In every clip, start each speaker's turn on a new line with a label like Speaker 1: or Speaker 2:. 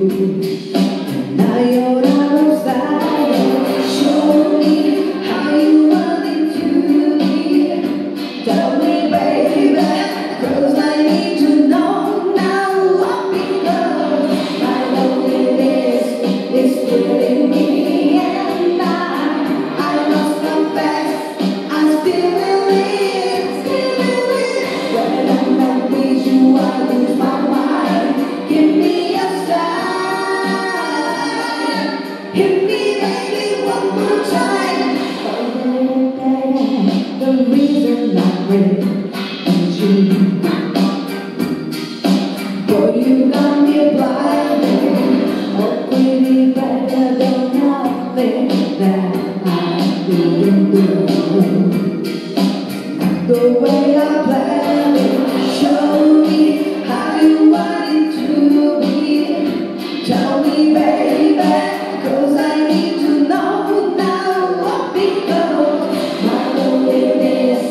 Speaker 1: Now you're out of sight. Show me how you want it to be. Tell me, baby, 'cause I need to know now what, because my loneliness is killing me, and I must confess I still believe. When I'm not with you, I lose my mind. Give me a sign. Hit me, baby, one more time. The reason I wait is you. Boy, you got me blinded. Oh, pretty better than nothing that I didn't do. The way I planned it, show me how you want it to be. Tell me, baby, 'cause I need to know now what, because my loneliness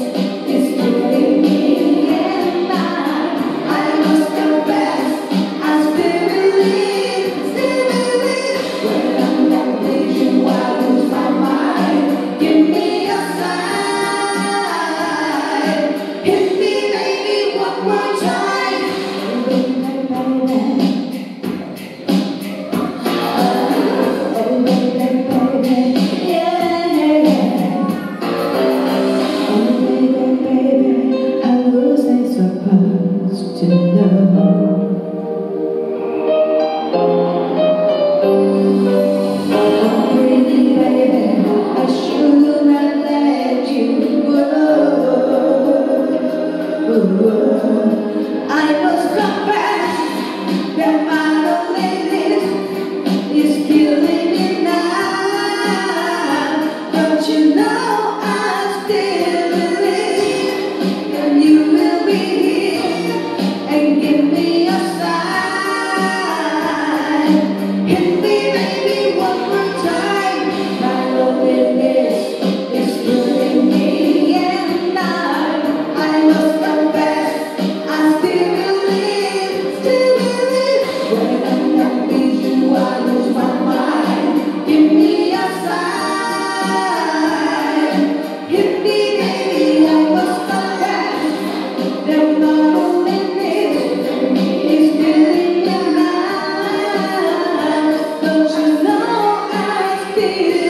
Speaker 1: is killing me, and I must confess I still believe. When I'm not with you, I lose my mind. Give me a sign. Hit me, baby, one more time. Oh, baby, baby, yeah. Oh, baby, how was I supposed to know? Oh, pretty baby, I should have let you go. I must confess that my loneliness is killing me now. Don't you know I still believe that you will be here and give me a sign. Hit me, baby, one more time. My loneliness is killing me, and I must confess I still believe. When I'm not with you, I lose my mind. Give me a sign. Hit me, baby, I must confess that my loneliness is killing me now. Don't you know I still